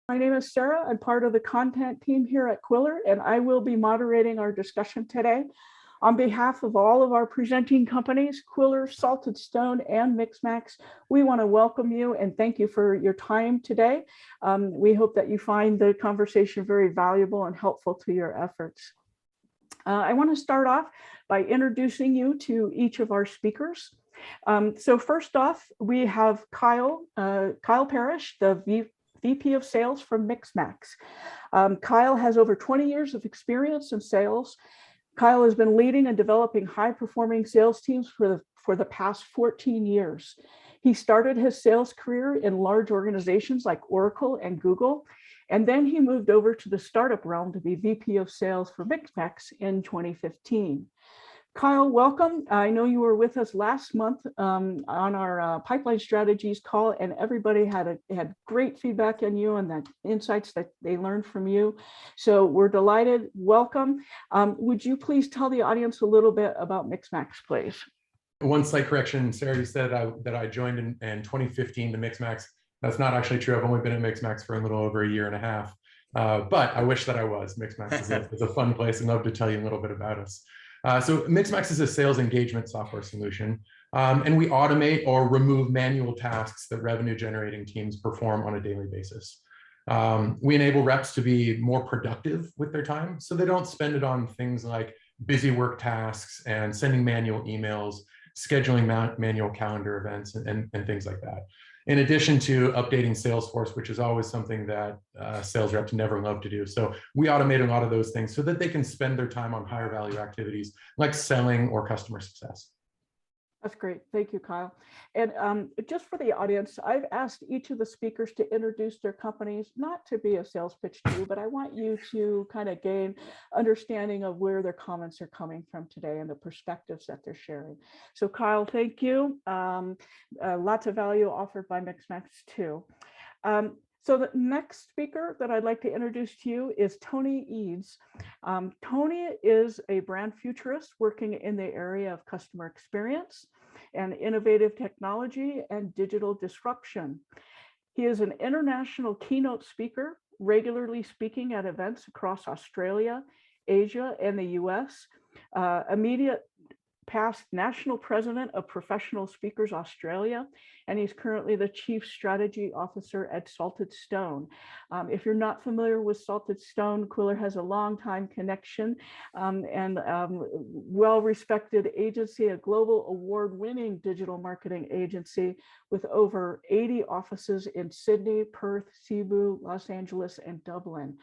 My name is Sarah. I'm part of the content team here at Qwilr, and I will be moderating our discussion today. On behalf of all of our presenting companies, Qwilr, Salted Stone, and Mixmax, we want to welcome you and thank you for your time today. We hope that you find the conversation very valuable and helpful to your efforts. I want to start off by introducing you to each of our speakers. So first off, we have Kyle Parrish, the VP of Sales from Mixmax. Kyle has over 20 years of experience in sales. Kyle has been leading and developing high-performing sales teams for the past 14 years. He started his sales career in large organizations like Oracle and Google, and then he moved over to the startup realm to be VP of Sales for Mixmax in 2015. Kyle, welcome. I know you were with us last month on our pipeline strategies call, and everybody had great feedback on you and the insights that they learned from you. So we're delighted. Welcome. Would you please tell the audience a little bit about Mixmax, please? One slight correction, Sarah, you said that I joined in 2015 to Mixmax. That's not actually true. I've only been at Mixmax for a little over a year and a half, but I wish that I was. Mixmax is a fun place, and love to tell you a little bit about us. So Mixmax is a sales engagement software solution, and we automate or remove manual tasks that revenue generating teams perform on a daily basis. We enable reps to be more productive with their time, so they don't spend it on things like busy work tasks and sending manual emails, scheduling manual calendar events, and things like that. In addition to updating Salesforce, which is always something that sales reps never love to do. So we automate a lot of those things so that they can spend their time on higher value activities like selling or customer success. That's great. Thank you, Kyle. And just for the audience, I've asked each of the speakers to introduce their companies, not to be a sales pitch to you, but I want you to kind of gain understanding of where their comments are coming from today and the perspectives that they're sharing. So Kyle, thank you. Lots of value offered by Mixmax too. So the next speaker that I'd like to introduce to you is Tony Eads. Tony is a brand futurist working in the area of customer experience and innovative technology and digital disruption. He is an international keynote speaker, regularly speaking at events across Australia, Asia, and the US. Immediate past national president of Professional Speakers Australia, and he's currently the chief strategy officer at Salted Stone. If you're not familiar with Salted Stone, Qwilr has a long time connection and well-respected agency, a global award-winning digital marketing agency with over 80 offices in Sydney, Perth, Cebu, Los Angeles, and Dublin.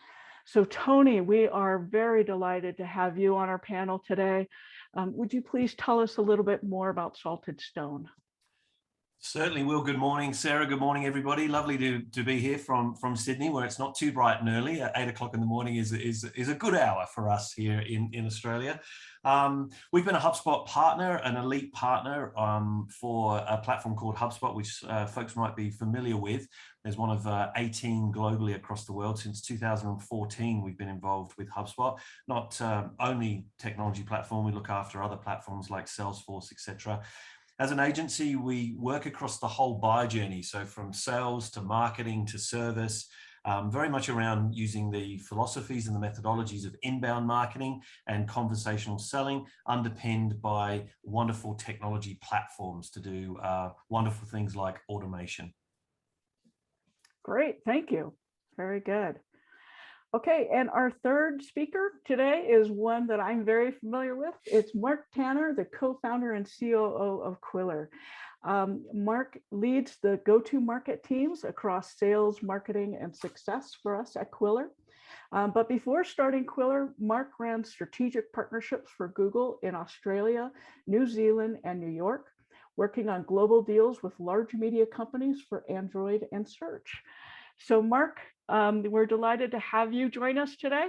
So Tony, we are very delighted to have you on our panel today. Would you please tell us a little bit more about Salted Stone? Certainly will. Good morning, Sarah. Good morning, everybody. Lovely to be here from Sydney, where it's not too bright and early. 8 o'clock in the morning is a good hour for us here in Australia. We've been a HubSpot partner, an elite partner for a platform called HubSpot, which folks might be familiar with. There's one of 18 globally across the world. Since 2014, we've been involved with HubSpot. Not only technology platform, we look after other platforms like Salesforce, etc. As an agency, we work across the whole buyer journey. So from sales to marketing to service, very much around using the philosophies and the methodologies of inbound marketing and conversational selling, underpinned by wonderful technology platforms to do wonderful things like automation. Great, thank you. Very good. Okay, and our third speaker today is one that I'm very familiar with. It's Mark Tanner, the co-founder and COO of Qwilr. Mark leads the go-to-market teams across sales, marketing, and success for us at Qwilr. But before starting Qwilr, Mark ran strategic partnerships for Google in Australia, New Zealand, and New York, working on global deals with large media companies for Android and search. So Mark, we're delighted to have you join us today.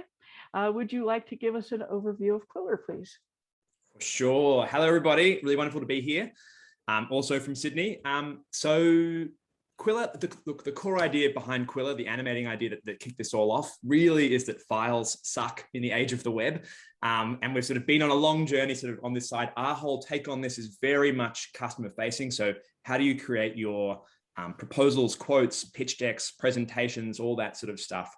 Would you like to give us an overview of Qwilr, please? Sure. Hello, everybody. Really wonderful to be here. Also from Sydney. So Qwilr, the core idea behind Qwilr, the animating idea that kicked this all off, really is that files suck in the age of the web. And we've sort of been on a long journey sort of on this side. Our whole take on this is very much customer facing. So how do you create your proposals, quotes, pitch decks, presentations, all that sort of stuff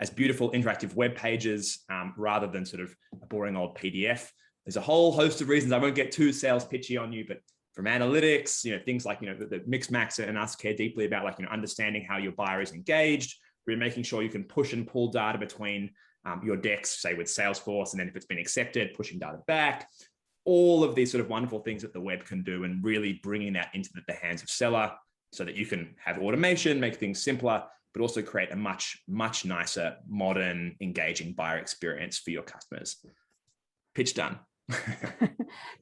as beautiful interactive web pages rather than sort of a boring old PDF. There's a whole host of reasons. I won't get too sales pitchy on you, but from analytics, things like, the Mixmax and us care deeply about, like, understanding how your buyer is engaged. We're making sure you can push and pull data between your decks, say with Salesforce, and then if it's been accepted, pushing data back. All of these sort of wonderful things that the web can do, and really bringing that into the hands of seller so that you can have automation, make things simpler, but also create a much, much nicer, modern, engaging buyer experience for your customers. Pitch done.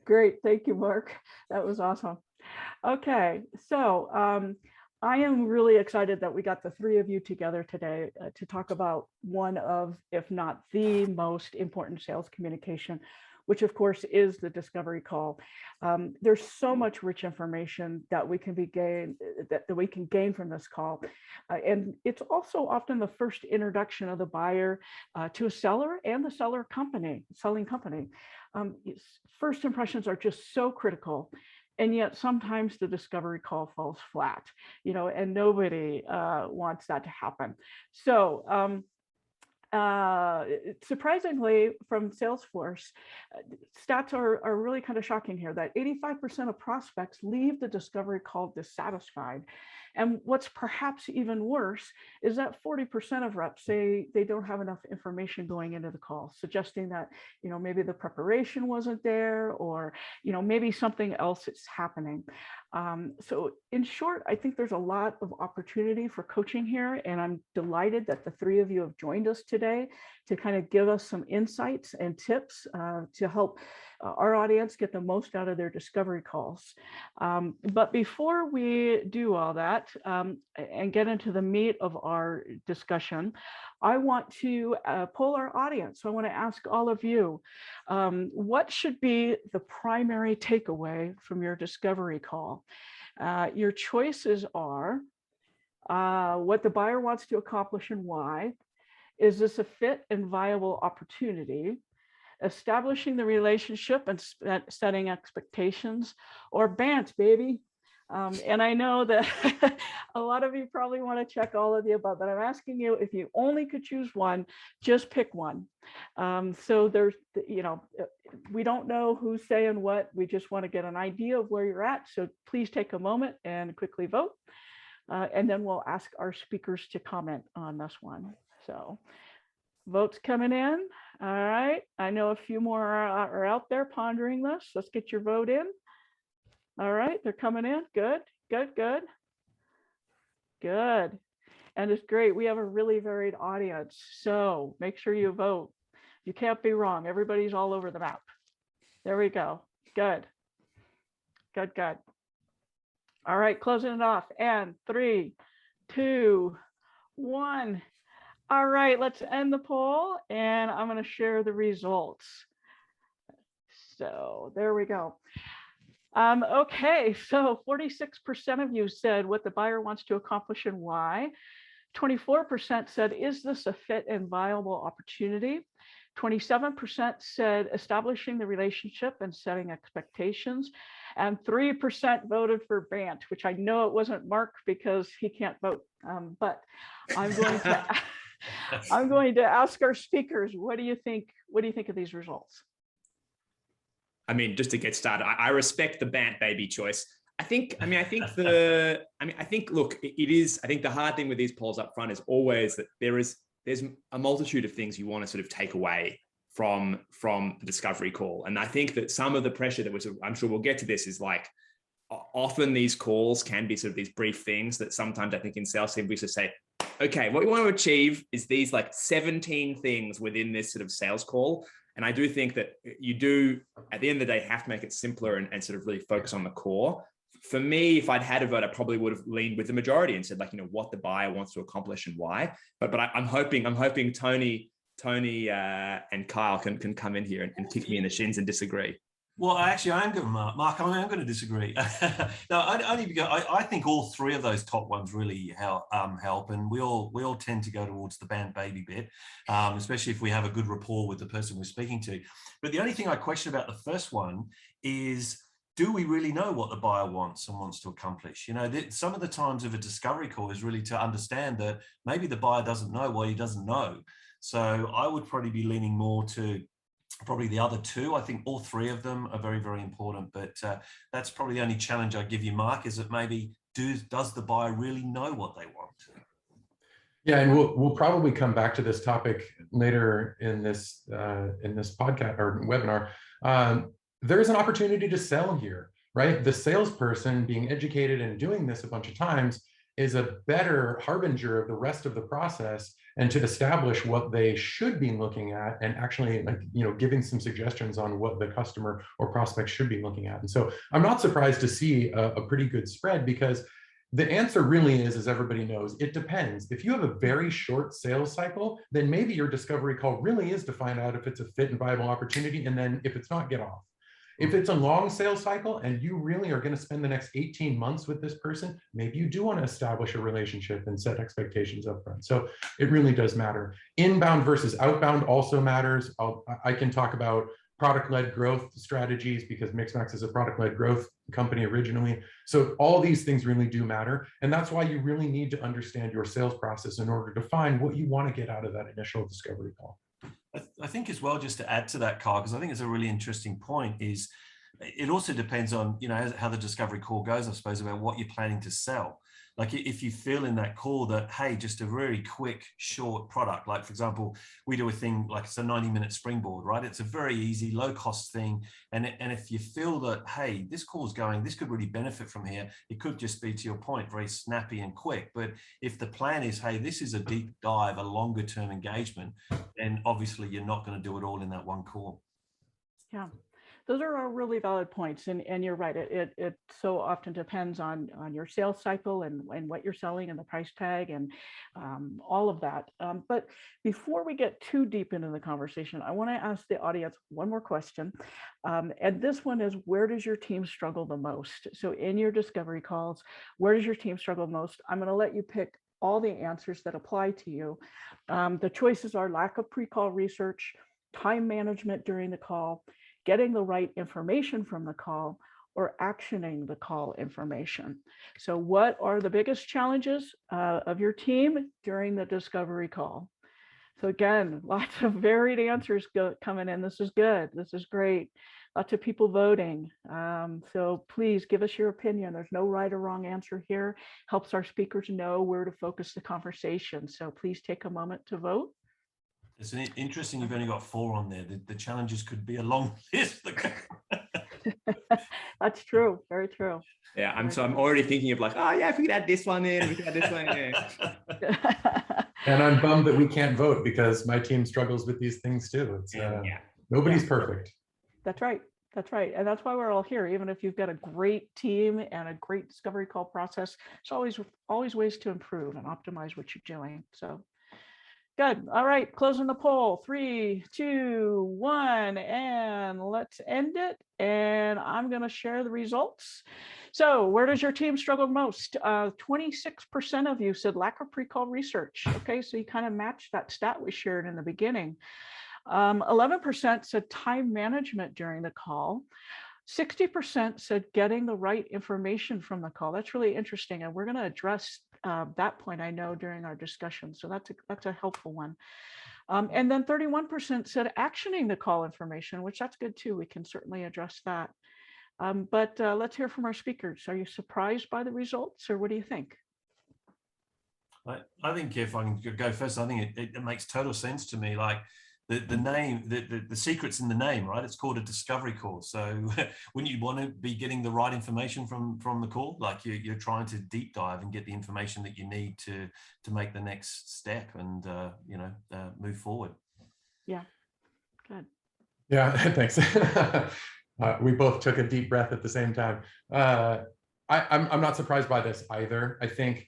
Great. Thank you, Mark. That was awesome. Okay. So I am really excited that we got the three of you together today to talk about one of, if not the most important sales communication, which of course is the discovery call. There's so much rich information that we can gain from this call. And it's also often the first introduction of the buyer to a seller and the selling company. First impressions are just so critical. And yet sometimes the discovery call falls flat, and nobody wants that to happen. So surprisingly, from Salesforce, stats are really kind of shocking here, that 85% of prospects leave the discovery call dissatisfied. And what's perhaps even worse is that 40% of reps say they don't have enough information going into the call, suggesting that, maybe the preparation wasn't there, or, maybe something else is happening. So in short, I think there's a lot of opportunity for coaching here, and I'm delighted that the three of you have joined us today to kind of give us some insights and tips to help our audience get the most out of their discovery calls. But before we do all that and get into the meat of our discussion, I want to poll our audience. So I want to ask all of you, what should be the primary takeaway from your discovery call? Your choices are what the buyer wants to accomplish and why. Is this a fit and viable opportunity? Establishing the relationship and setting expectations, or BANT, baby. And I know that a lot of you probably want to check all of the above, but I'm asking you, if you only could choose one, just pick one. So there's, we don't know who's saying what. We just want to get an idea of where you're at. So please take a moment and quickly vote. And then we'll ask our speakers to comment on this one. So votes coming in. All right. I know a few more are out there pondering this. Let's get your vote in. All right. They're coming in. Good, good, good. Good. And it's great. We have a really varied audience. So make sure you vote. You can't be wrong. Everybody's all over the map. There we go. Good. Good, good. All right. Closing it off. And 3, 2, 1. All right, let's end the poll, and I'm going to share the results. So there we go. Okay, so 46% of you said what the buyer wants to accomplish and why. 24% said, is this a fit and viable opportunity? 27% said establishing the relationship and setting expectations. And 3% voted for BANT, which I know it wasn't Mark because he can't vote, but I'm going to... I'm going to ask our speakers, what do you think of these results? I mean, just to get started, I respect the BANT baby choice. I think the hard thing with these polls up front is always that there's a multitude of things you want to sort of take away from the discovery call. And I think that some of the pressure that I'm sure we'll get to this, is like, often these calls can be sort of these brief things that sometimes I think in sales team we used to say, okay, what we want to achieve is these like 17 things within this sort of sales call. And I do think that you do, at the end of the day, have to make it simpler and sort of really focus on the core. For me, if I'd had a vote, I probably would have leaned with the majority and said, like, what the buyer wants to accomplish and why. But I'm hoping Tony and Kyle can come in here and kick me in the shins and disagree. Well, actually, I am going to, Mark, I am going to disagree. No, only because I think all three of those top ones really help, and we all tend to go towards the BANT baby bit, especially if we have a good rapport with the person we're speaking to. But the only thing I question about the first one is do we really know what the buyer wants and wants to accomplish? You know, some of the times of a discovery call is really to understand that maybe the buyer doesn't know what he doesn't know. So I would probably be leaning more to probably the other two. I think all three of them are very, very important, but that's probably the only challenge I give you, Mark, is that maybe does the buyer really know what they want? Yeah, and we'll probably come back to this topic later in this podcast or webinar. There's an opportunity to sell here, right? The salesperson being educated and doing this a bunch of times is a better harbinger of the rest of the process, and to establish what they should be looking at and actually, like, you know, giving some suggestions on what the customer or prospect should be looking at. And so I'm not surprised to see a pretty good spread, because the answer really is, as everybody knows, it depends. If you have a very short sales cycle, then maybe your discovery call really is to find out if it's a fit and viable opportunity, and then if it's not, get off. If it's a long sales cycle and you really are going to spend the next 18 months with this person, maybe you do want to establish a relationship and set expectations up front. So it really does matter. Inbound versus outbound also matters. I can talk about product-led growth strategies, because Mixmax is a product-led growth company originally. So all these things really do matter. And that's why you really need to understand your sales process in order to find what you want to get out of that initial discovery call. I think as well, just to add to that, Kyle, because I think it's a really interesting point, is it also depends on, you know, how the discovery call goes, I suppose, about what you're planning to sell. Like if you feel in that call that, hey, just a very quick, short product, like for example, we do a thing like it's a 90-minute springboard, right? It's a very easy, low cost thing. And if you feel that, hey, this call's going, this could really benefit from here, it could just be, to your point, very snappy and quick. But if the plan is, hey, this is a deep dive, a longer term engagement, then obviously you're not going to do it all in that one call. Yeah. Those are all really valid points, and you're right. It so often depends on your sales cycle and what you're selling and the price tag and all of that. But before we get too deep into the conversation, I want to ask the audience one more question, and this one is: where does your team struggle the most? So in your discovery calls, where does your team struggle most? I'm going to let you pick all the answers that apply to you. The choices are lack of pre-call research, time management during the call, getting the right information from the call, or actioning the call information. So what are the biggest challenges of your team during the discovery call? So again, lots of varied answers coming in. This is good. This is great. Lots of people voting. So please give us your opinion. There's no right or wrong answer here. Helps our speakers know where to focus the conversation. So please take a moment to vote. It's interesting you've only got 4 on there. The challenges could be a long list. That's true. Very true. Yeah, I'm already thinking of like, oh yeah, if we could add this one in, we could add this one in. And I'm bummed that we can't vote, because my team struggles with these things too. It's nobody's perfect. That's right. That's right. And that's why we're all here. Even if you've got a great team and a great discovery call process, there's always ways to improve and optimize what you're doing. So good. All right. Closing the poll. 3, 2, 1, and let's end it. And I'm going to share the results. So where does your team struggle most? 26% of you said lack of pre-call research. Okay. So you kind of matched that stat we shared in the beginning. 11% said time management during the call. 60% said getting the right information from the call. That's really interesting. And we're going to address that point, I know, during our discussion. So that's a helpful one. And then 31% said actioning the call information, which that's good too. We can certainly address that. But let's hear from our speakers. Are you surprised by the results, or what do you think? I think, if I can go first, I think it makes total sense to me. Like the name, the secret's in the name, right? It's called a discovery call. So wouldn't you want to be getting the right information from the call? Like you're trying to deep dive and get the information that you need to make the next step and move forward. Yeah, good. Yeah, thanks. We both took a deep breath at the same time. I'm not surprised by this either. I think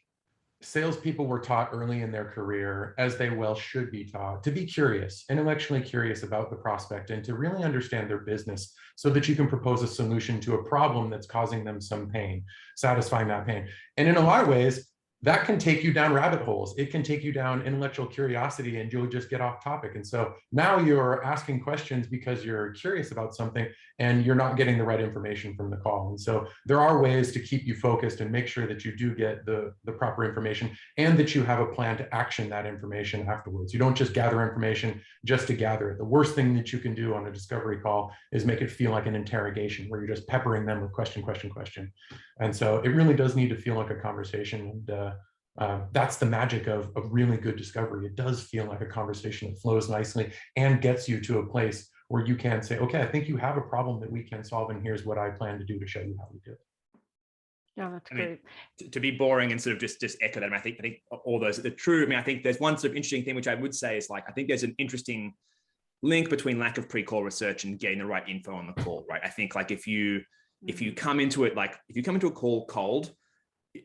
salespeople were taught early in their career, as they well should be taught, to be curious, intellectually curious about the prospect, and to really understand their business so that you can propose a solution to a problem that's causing them some pain, satisfying that pain. And in a lot of ways, that can take you down rabbit holes. It can take you down intellectual curiosity, and you'll just get off topic. And so now you're asking questions because you're curious about something and you're not getting the right information from the call. And so there are ways to keep you focused and make sure that you do get the proper information, and that you have a plan to action that information afterwards. You don't just gather information just to gather it. The worst thing that you can do on a discovery call is make it feel like an interrogation where you're just peppering them with question, question, question. And so it really does need to feel like a conversation. And that's the magic of really good discovery. It does feel like a conversation that flows nicely and gets you to a place where you can say, okay, I think you have a problem that we can solve, and here's what I plan to do to show you how we do it. Yeah, that's I mean, great. to be boring and sort of just echo that, I think all those are true. I mean, I think there's one sort of interesting thing which I would say is, like, I think there's an interesting link between lack of pre-call research and getting the right info on the call, right? I think, like, if you come into it, like if you come into a call cold,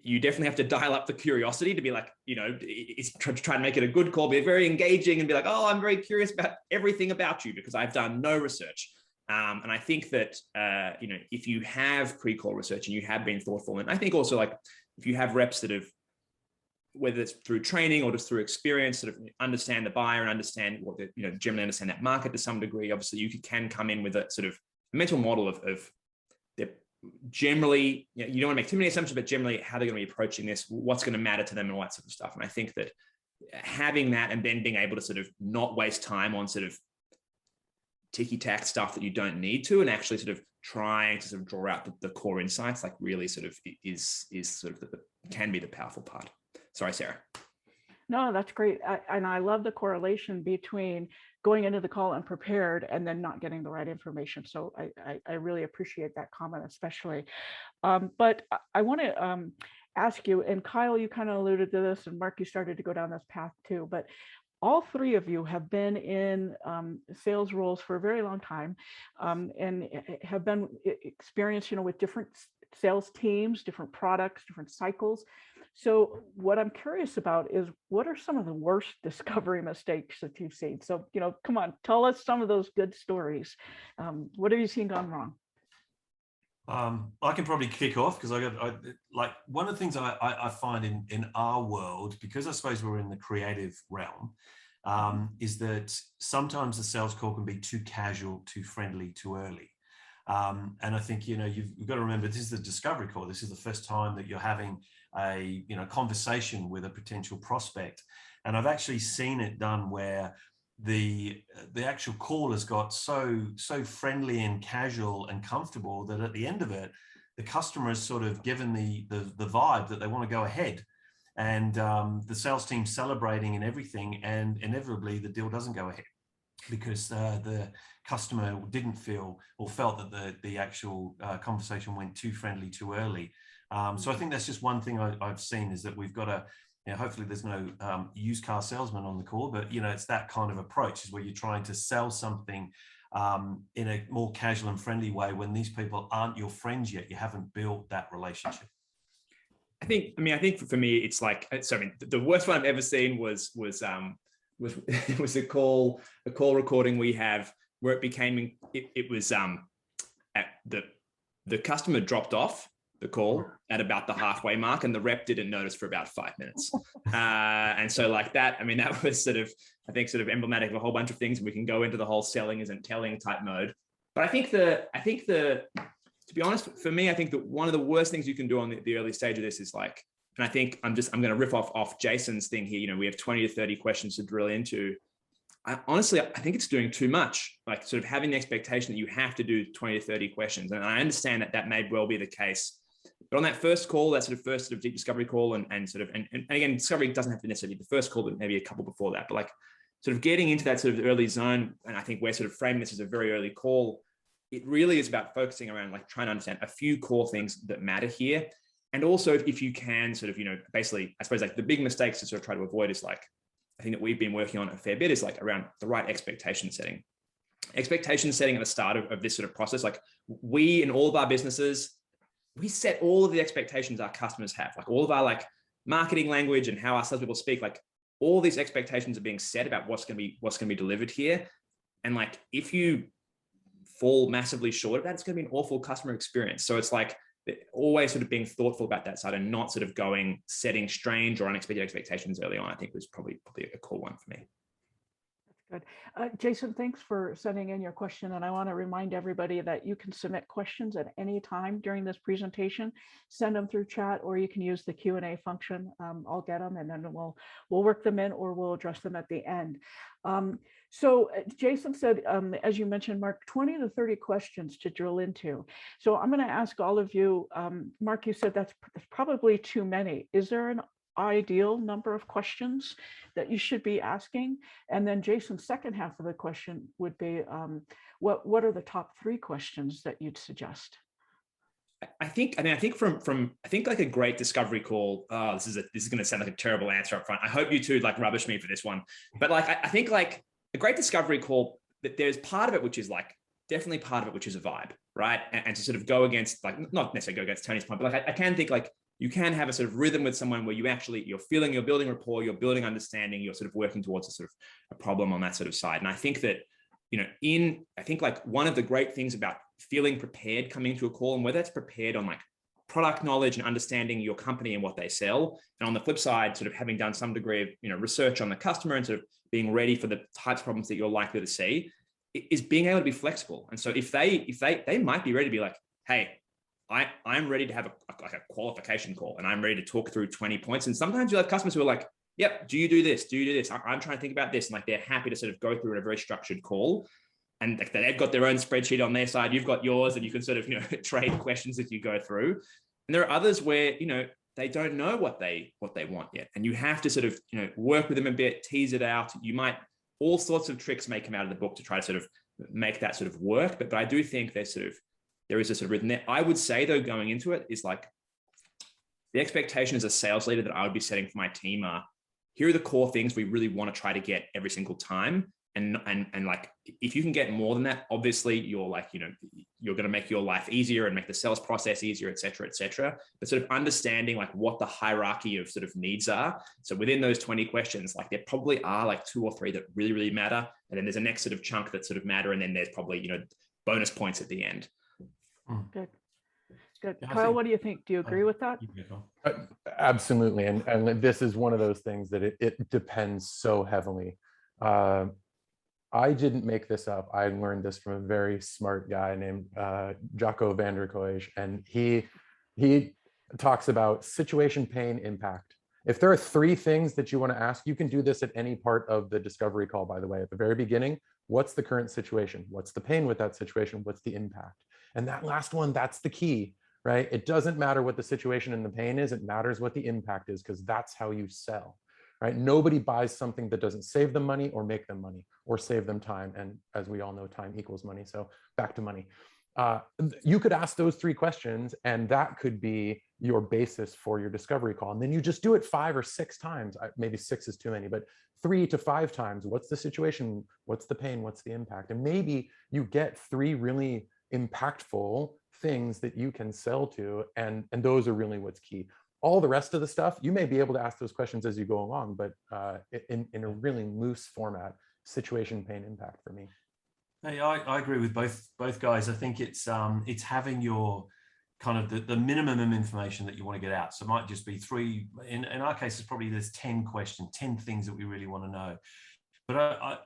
you definitely have to dial up the curiosity to be like, you know, it's try to make it a good call, be very engaging and be like, oh, I'm very curious about everything about you because I've done no research. And I think that, you know, if you have pre-call research and you have been thoughtful, and I think also, like, if you have reps that have, whether it's through training or just through experience, sort of understand the buyer and understand what the, you know, generally understand that market to some degree, obviously you can come in with a sort of mental model of they're generally, you know, you don't want to make too many assumptions, but generally how they're going to be approaching this, what's going to matter to them and all that sort of stuff. And I think that having that and then being able to sort of not waste time on sort of ticky-tack stuff that you don't need to, and actually sort of trying to sort of draw out the core insights, like really sort of is sort of can be the powerful part. Sorry, Sarah. No, that's great. And I love the correlation between going into the call unprepared and then not getting the right information. So I really appreciate that comment, especially. But I want to ask you, and Kyle, you kind of alluded to this, and Mark, you started to go down this path too, but all three of you have been in sales roles for a very long time, and have been experienced, you know, with different sales teams, different products, different cycles. So what I'm curious about is, what are some of the worst discovery mistakes that you've seen? So, you know, come on, tell us some of those good stories. What have you seen gone wrong? I can probably kick off because like one of the things I find in our world, because I suppose we're in the creative realm, is that sometimes the sales call can be too casual, too friendly, too early. And I think, you know, you've got to remember, this is the discovery call. This is the first time that you're having a, you know, conversation with a potential prospect. And I've actually seen it done where the actual call has got so friendly and casual and comfortable that at the end of it, the customer is sort of given the vibe that they want to go ahead, and the sales team celebrating and everything, and inevitably the deal doesn't go ahead because the customer didn't feel or felt that the actual conversation went too friendly too early. So I think that's just one thing I've seen, is that we've got to, you know, hopefully there's no used car salesman on the call, but, you know, it's that kind of approach, is where you're trying to sell something in a more casual and friendly way when these people aren't your friends yet. You haven't built that relationship. I think for me, it's like, so I mean, the worst one I've ever seen was a call recording we have where it was at the customer dropped off the call at about the halfway mark, and the rep didn't notice for about 5 minutes. And so, like that, I mean, that was sort of emblematic of a whole bunch of things. We can go into the whole selling isn't telling type mode. But I think to be honest, for me, I think that one of the worst things you can do on the early stage of this is like, and I think I'm going to riff off Jason's thing here. You know, we have 20 to 30 questions to drill into. Honestly, I think it's doing too much, like sort of having the expectation that you have to do 20 to 30 questions. And I understand that may well be the case. But on that first call, that first deep discovery call, and again, discovery doesn't have to necessarily be the first call, but maybe a couple before that. But like sort of getting into that sort of early zone, and I think we're sort of framing this as a very early call. It really is about focusing around like trying to understand a few core things that matter here. And also, if you can sort of, you know, basically, I suppose like the big mistakes to sort of try to avoid is like, I think that we've been working on a fair bit is like around the right expectation setting. Expectation setting at the start of this sort of process. Like we, in all of our businesses, we set all of the expectations our customers have, like all of our like marketing language and how our salespeople speak, like all these expectations are being set about what's going to be delivered here. And like, if you fall massively short of that, it's going to be an awful customer experience. So it's like, always sort of being thoughtful about that side and not sort of setting strange or unexpected expectations early on, I think was probably a cool one for me. Good. Jason, thanks for sending in your question. And I want to remind everybody that you can submit questions at any time during this presentation. Send them through chat, or you can use the Q&A function. I'll get them and then we'll work them in, or we'll address them at the end. So Jason said, as you mentioned, Mark, 20 to 30 questions to drill into. So I'm going to ask all of you, Mark, you said that's probably too many. Is there an ideal number of questions that you should be asking? And then Jason's second half of the question would be, what are the top 3 questions that you'd suggest? I think like a great discovery call. Oh, this is going to sound like a terrible answer up front. I hope you two like rubbish me for this one, but like I think like a great discovery call, that there's part of it which is like definitely part of it which is a vibe, right? And to sort of go against, like, not necessarily go against Tony's point, but like I can think like you can have a sort of rhythm with someone where you're building rapport, you're building understanding, you're sort of working towards a sort of a problem on that sort of side. And I think that, I think like one of the great things about feeling prepared coming into a call, and whether it's prepared on like product knowledge and understanding your company and what they sell, and on the flip side, sort of having done some degree of, research on the customer and sort of being ready for the types of problems that you're likely to see, is being able to be flexible. And so if they might be ready to be like, hey, I'm ready to have a qualification call, and I'm ready to talk through 20 points. And sometimes you'll have customers who are like, yep, do you do this? Do you do this? I'm trying to think about this. And like, they're happy to sort of go through a very structured call, and like they've got their own spreadsheet on their side. You've got yours, and you can sort of, trade questions as you go through. And there are others where, they don't know what they want yet. And you have to sort of, work with them a bit, tease it out. All sorts of tricks may come out of the book to try to sort of make that sort of work. But I do think there is a sort of rhythm there. I would say though, going into it is like, the expectation as a sales leader that I would be setting for my team are, here are the core things we really want to try to get every single time. And like, if you can get more than that, obviously you're like, you're going to make your life easier and make the sales process easier, et cetera, et cetera. But sort of understanding like what the hierarchy of sort of needs are. So within those 20 questions, like there probably are like 2 or 3 that really, really matter. And then there's a next sort of chunk that sort of matter. And then there's probably, bonus points at the end. Good. Good. Yeah, Kyle, what do you think? Do you agree with that? Absolutely. And this is one of those things that it depends so heavily. I didn't make this up. I learned this from a very smart guy named Jocko van der Koij, and he talks about situation, pain, impact. If there are 3 things that you want to ask, you can do this at any part of the discovery call, by the way. At the very beginning, what's the current situation? What's the pain with that situation? What's the impact? And that last one, that's the key, right? It doesn't matter what the situation and the pain is. It matters what the impact is, because that's how you sell. Right? Nobody buys something that doesn't save them money or make them money or save them time. And as we all know, time equals money. So back to money. You could ask those 3 questions, and that could be your basis for your discovery call. And then you just do it 5 or 6 times. Maybe 6 is too many, but 3 to 5 times. What's the situation? What's the pain? What's the impact? And maybe you get 3 really impactful things that you can sell to. And those are really what's key. All the rest of the stuff, you may be able to ask those questions as you go along, but in a really loose format, situation, pain, impact for me. Hey, I agree with both guys. I think it's having your kind of the minimum information that you want to get out. So it might just be 3. In our case, it's probably there's 10 questions, 10 things that we really want to know. But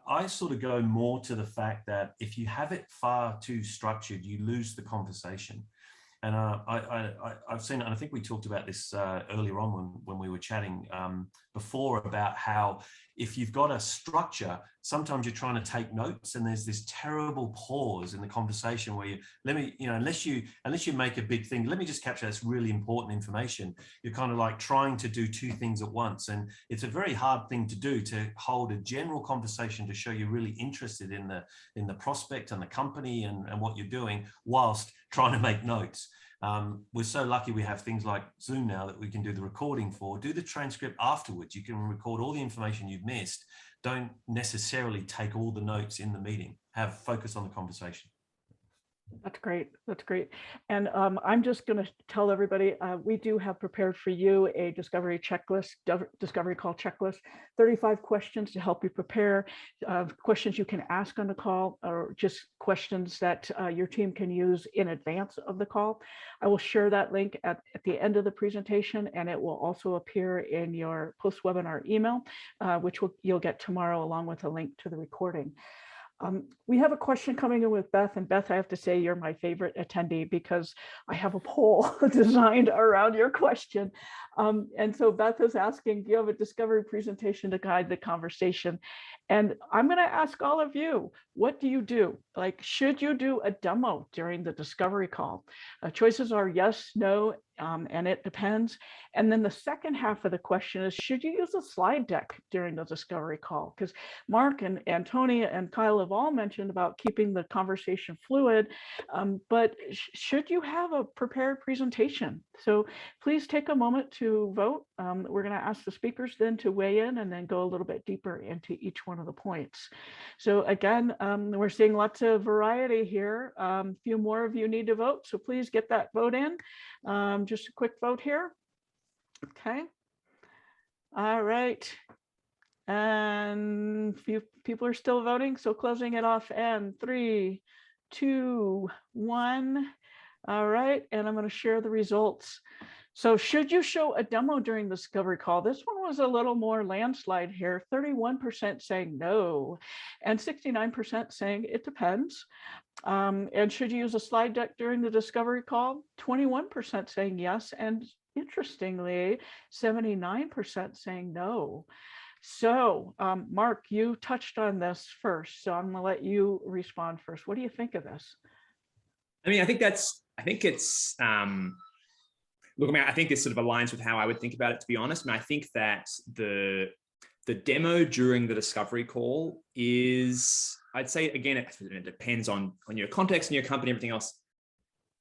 I sort of go more to the fact that if you have it far too structured, you lose the conversation. And I've seen, and I think we talked about this earlier on when we were chatting before, about how if you've got a structure, sometimes you're trying to take notes, and there's this terrible pause in the conversation where unless you make a big thing, let me just capture this really important information. You're kind of like trying to do 2 things at once, and it's a very hard thing to do, to hold a general conversation to show you're really interested in the prospect and the company and what you're doing, whilst trying to make notes. We're so lucky we have things like Zoom now that we can do the recording for, do the transcript afterwards. You can record all the information you've missed. Don't necessarily take all the notes in the meeting. Have focus on the conversation. That's great. That's great. And I'm just going to tell everybody, we do have prepared for you a discovery checklist, discovery call checklist, 35 questions to help you prepare, questions you can ask on the call, or just questions that your team can use in advance of the call. I will share that link at the end of the presentation, and it will also appear in your post-webinar email, which you'll get tomorrow, along with a link to the recording. We have a question coming in with Beth, and Beth, I have to say you're my favorite attendee because I have a poll designed around your question. And so Beth is asking, do you have a discovery presentation to guide the conversation? And I'm going to ask all of you, what do you do? Like, should you do a demo during the discovery call? Choices are yes, no, and it depends. And then the second half of the question is, should you use a slide deck during the discovery call? Because Mark and Tony and Kyle have all mentioned about keeping the conversation fluid, but should you have a prepared presentation? So please take a moment to vote. We're going to ask the speakers then to weigh in and then go a little bit deeper into each one of the points. So again, we're seeing lots of variety here. A few more of you need to vote, so please get that vote in. Just a quick vote here. Okay. All right. And few people are still voting, so closing it off and 3, 2, 1. All right, and I'm going to share the results. So should you show a demo during the discovery call? This one was a little more landslide here, 31% saying no, and 69% saying it depends. And should you use a slide deck during the discovery call? 21% saying yes, and interestingly, 79% saying no. So Mark, you touched on this first, so I'm going to let you respond first. What do you think of this? I mean, I think it's, look, I mean, I think this sort of aligns with how I would think about it, to be honest. And I think that the demo during the discovery call is, I'd say, again, it depends on your context and your company, everything else.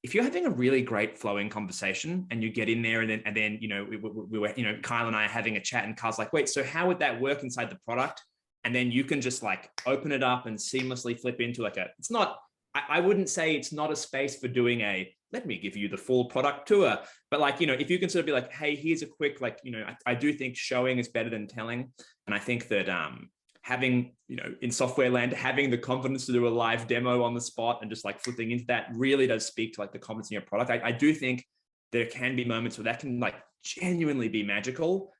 If you're having a really great flowing conversation and you get in there and then you know, we were, you know, Kyle and I are having a chat and Kyle's like, wait, so how would that work inside the product? And then you can just like open it up and seamlessly flip into like it's not, I wouldn't say it's not a space for doing a, let me give you the full product tour. But like, you know, if you can sort of be like, hey, here's a quick, like, you know, I do think showing is better than telling. And I think that having, you know, in software land, having the confidence to do a live demo on the spot and just like flipping into that really does speak to like the confidence in your product. I do think there can be moments where that can like genuinely be magical,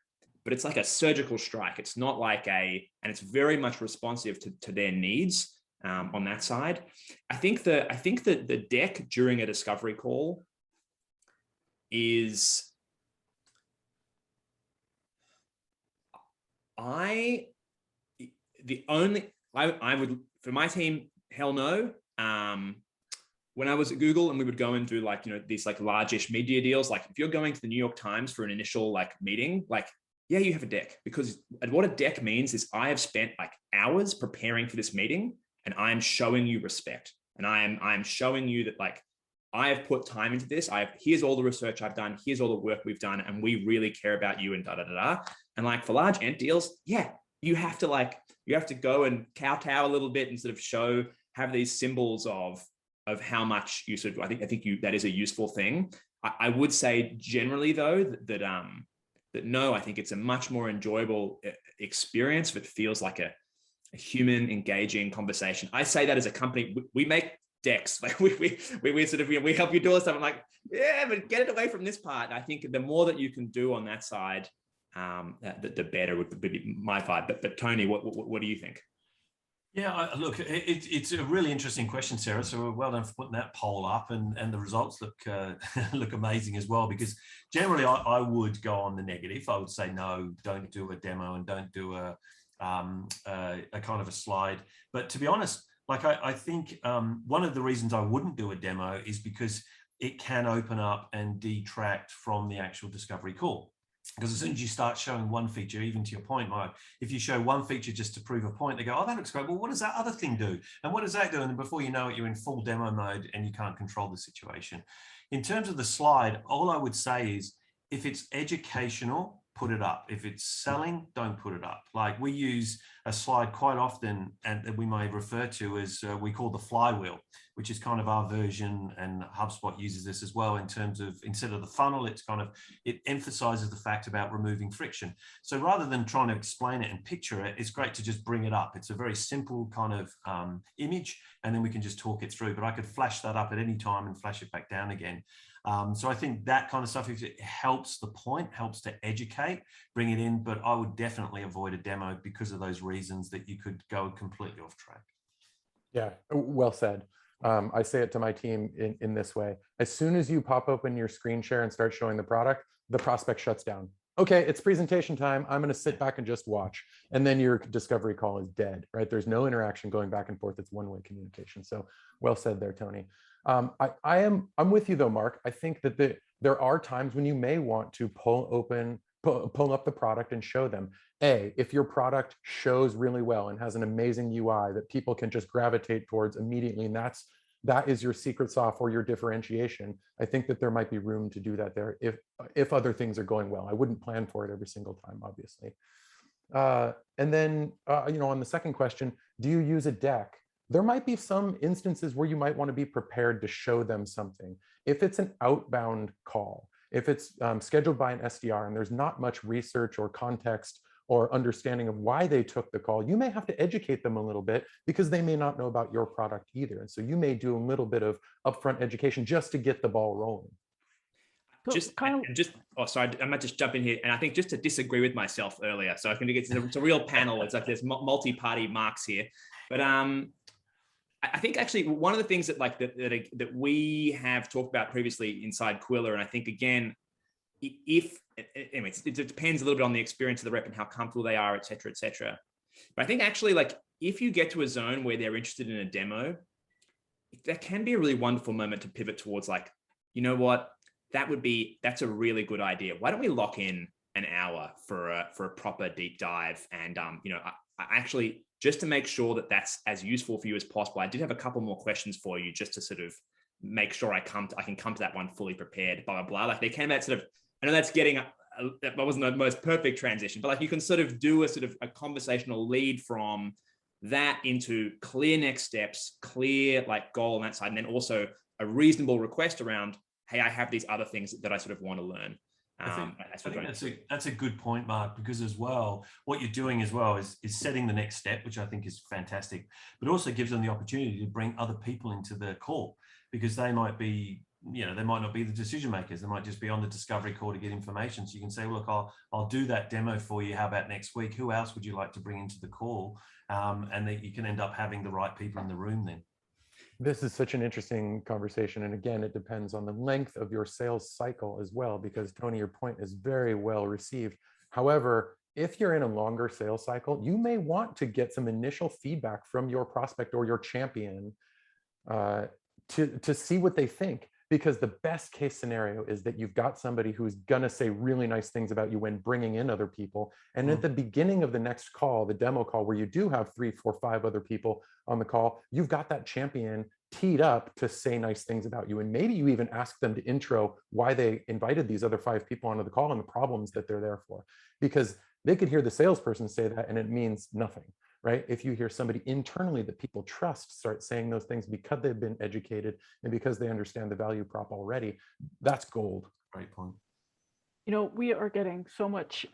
but it's like a surgical strike. It's not like and it's very much responsive to their needs. On that side, I think that the deck during a discovery call is I would, for my team, hell no. When I was at Google and we would go and do like, you know, these like largish media deals, like if you're going to the New York Times for an initial like meeting, like, yeah, you have a deck, because what a deck means is I have spent like hours preparing for this meeting. And I'm showing you respect. And I'm showing you that like, I have put time into this. Here's all the research I've done. Here's all the work we've done. And we really care about you and da, da, da, da. And like for large ent deals, yeah, you have to go and kowtow a little bit and sort of have these symbols of how much you sort of, I think that is a useful thing. I would say generally though, that no, I think it's a much more enjoyable experience if it feels like a human engaging conversation. I say that as a company, we make decks, like we sort of, we help you do all this stuff. I'm like, yeah, but get it away from this part. I think the more that you can do on that side, the better would be my vibe. But Tony, what do you think? Yeah, look, it's a really interesting question, Sarah. So well done for putting that poll up, and the results look look amazing as well. Because generally, I would go on the negative. I would say no, don't do a demo and don't do a kind of a slide. But to be honest, like I think one of the reasons I wouldn't do a demo is because it can open up and detract from the actual discovery call. Because as soon as you start showing one feature, even to your point, Mike, if you show one feature just to prove a point, they go, oh, that looks great. Well, what does that other thing do? And what does that do? And then before you know it, you're in full demo mode and you can't control the situation. In terms of the slide, all I would say is if it's educational, put it up. If it's selling, don't put it up. Like we use a slide quite often, and that we may refer to as we call the flywheel, which is kind of our version, and HubSpot uses this as well in terms of, instead of the funnel, it emphasizes the fact about removing friction. So rather than trying to explain it and picture it, it's great to just bring it up. It's a very simple kind of image, and then we can just talk it through. But I could flash that up at any time and flash it back down again. So I think that kind of stuff, if it helps the point, helps to educate, bring it in, but I would definitely avoid a demo because of those reasons that you could go completely off track. Yeah, well said. I say it to my team in this way. As soon as you pop open your screen share and start showing the product, the prospect shuts down. Okay, it's presentation time. I'm going to sit back and just watch. And then your discovery call is dead, right? There's no interaction going back and forth. It's one-way communication. So well said there, Tony. I'm with you though, Mark. I think that there are times when you may want to pull up the product and show them. If your product shows really well and has an amazing UI that people can just gravitate towards immediately, and that is your secret sauce or your differentiation, I think that there might be room to do that there if other things are going well. I wouldn't plan for it every single time, obviously. And then, on the second question, do you use a deck? There might be some instances where you might want to be prepared to show them something. If it's an outbound call, if it's scheduled by an SDR and there's not much research or context or understanding of why they took the call, you may have to educate them a little bit because they may not know about your product either. And so you may do a little bit of upfront education just to get the ball rolling. I might just jump in here, and I think just to disagree with myself earlier, so I can get it's a real panel. It's like there's multi-party marks here, but I think actually one of the things that that we have talked about previously inside Qwilr, and I think again, it depends a little bit on the experience of the rep and how comfortable they are, et cetera. But I think actually, if you get to a zone where they're interested in a demo, that can be a really wonderful moment to pivot towards you know what, that's a really good idea. Why don't we lock in an hour for a proper deep dive? And I actually, just to make sure that that's as useful for you as possible, I did have a couple more questions for you just to sort of make sure I can come to that one fully prepared, blah, blah, blah. They came out sort of, I know that's that wasn't the most perfect transition, but you can sort of do a conversational lead from that into clear next steps, clear goal on that side, and then also a reasonable request around, hey, I have these other things that I sort of want to learn. I think that's a good point, Mark, because as well, what you're doing as well is setting the next step, which I think is fantastic, but also gives them the opportunity to bring other people into the call, because they might be, they might not be the decision makers. They might just be on the discovery call to get information. So you can say, look, I'll do that demo for you. How about next week? Who else would you like to bring into the call? And that you can end up having the right people in the room then. This is such an interesting conversation. And again, it depends on the length of your sales cycle as well, because Tony, your point is very well received. However, if you're in a longer sales cycle, you may want to get some initial feedback from your prospect or your champion to see what they think. Because the best case scenario is that you've got somebody who's going to say really nice things about you when bringing in other people. And at the beginning of the next call, the demo call, where you do have 3, 4, 5 other people on the call, you've got that champion teed up to say nice things about you. And maybe you even ask them to intro why they invited these other 5 people onto the call and the problems that they're there for. Because they could hear the salesperson say that and it means nothing. Right? If you hear somebody internally that people trust start saying those things because they've been educated and because they understand the value prop already, that's gold. Great point. We are getting so much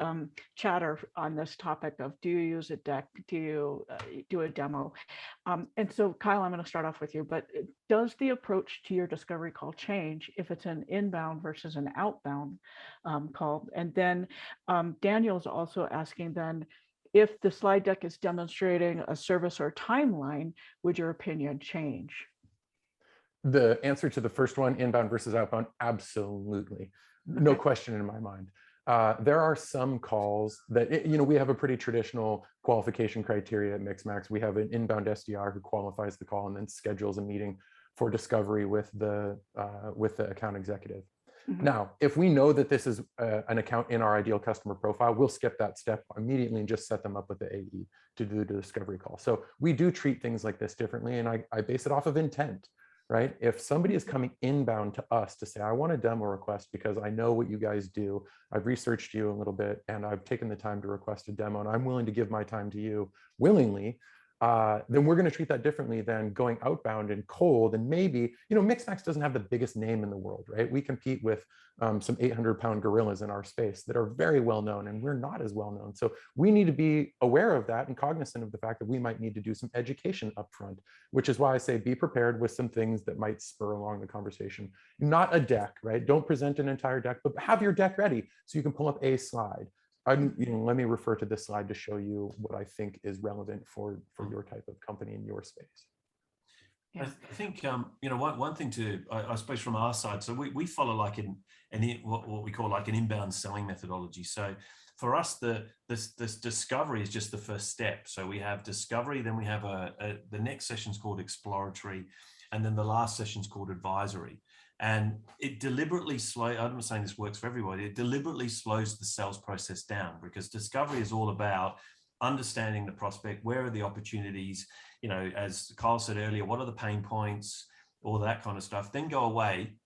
chatter on this topic of, do you use a deck? Do you do a demo? And so, Kyle, I'm going to start off with you, but does the approach to your discovery call change if it's an inbound versus an outbound call? And then Daniel's also asking then, if the slide deck is demonstrating a service or timeline, would your opinion change? The answer to the first one, inbound versus outbound, absolutely. No question in my mind. There are some calls that, we have a pretty traditional qualification criteria at Mixmax. We have an inbound SDR who qualifies the call and then schedules a meeting for discovery with the account executive. Mm-hmm. Now, if we know that this is an account in our ideal customer profile, we'll skip that step immediately and just set them up with the AE to do the discovery call. So we do treat things like this differently, and I base it off of intent, right? If somebody is coming inbound to us to say, I want a demo request because I know what you guys do, I've researched you a little bit, and I've taken the time to request a demo, and I'm willing to give my time to you willingly, then we're going to treat that differently than going outbound and cold. And maybe, Mixmax doesn't have the biggest name in the world, right? We compete with some 800-pound gorillas in our space that are very well known, and we're not as well known. So we need to be aware of that and cognizant of the fact that we might need to do some education upfront, which is why I say be prepared with some things that might spur along the conversation. Not a deck, right? Don't present an entire deck, but have your deck ready so you can pull up a slide. Let me refer to this slide to show you what I think is relevant for your type of company in your space. I think one thing I suppose from our side, so we follow like what we call like an inbound selling methodology. So for us, this discovery is just the first step. So we have discovery, then we have the next session is called exploratory, and then the last session is called advisory. And it deliberately I'm not saying this works for everybody, it deliberately slows the sales process down, because discovery is all about understanding the prospect, where are the opportunities, as Kyle said earlier, what are the pain points, all that kind of stuff. Then go away,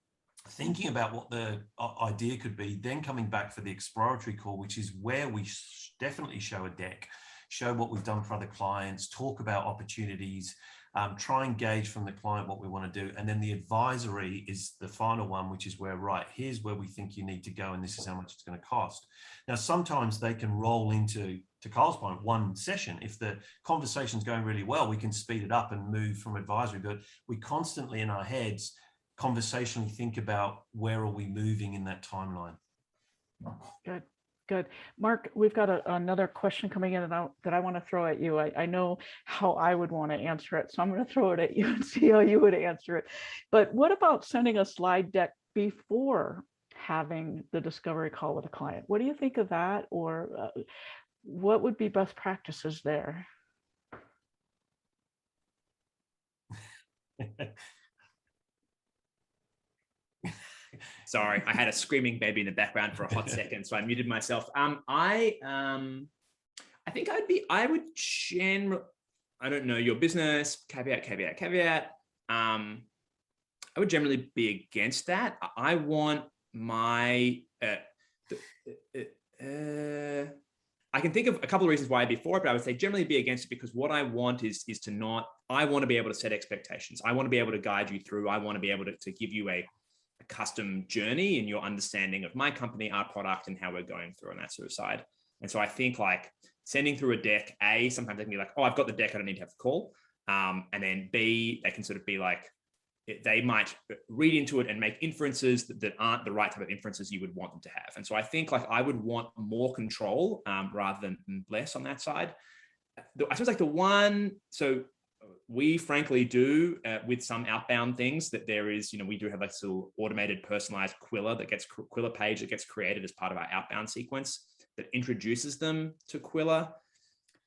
thinking about what the idea could be, then coming back for the exploratory call, which is where we definitely show a deck, show what we've done for other clients, talk about opportunities, try and gauge from the client what we want to do. And then the advisory is the final one, which is where, right, here's where we think you need to go, and this is how much it's going to cost. Now, sometimes they can roll into, to Kyle's point, one session. If the conversation's going really well, we can speed it up and move from advisory, but we constantly in our heads conversationally think about where are we moving in that timeline. Good. Good. Mark, we've got another question coming in that I want to throw at you. I know how I would want to answer it, so I'm going to throw it at you and see how you would answer it. But what about sending a slide deck before having the discovery call with a client? What do you think of that? Or what would be best practices there? Sorry, I had a screaming baby in the background for a hot second, so I muted myself. I think I don't know your business, caveat. I would generally be against that. I want my, I can think of a couple of reasons why I'd be for it, but I would say generally be against it because what I want is to not, I want to be able to set expectations. I want to be able to guide you through. I want to be able to give you a custom journey in your understanding of my company, our product, and how we're going through on that sort of side. And so I think like sending through a deck, A, sometimes they can be like, oh, I've got the deck, I don't need to have the call. And then B, they can sort of be like, they might read into it and make inferences that aren't the right type of inferences you would want them to have. And so I think like I would want more control rather than less on that side. I suppose like the one, so we frankly do with some outbound things that there is, we do have like a little automated personalized Qwilr page that gets created as part of our outbound sequence that introduces them to Qwilr.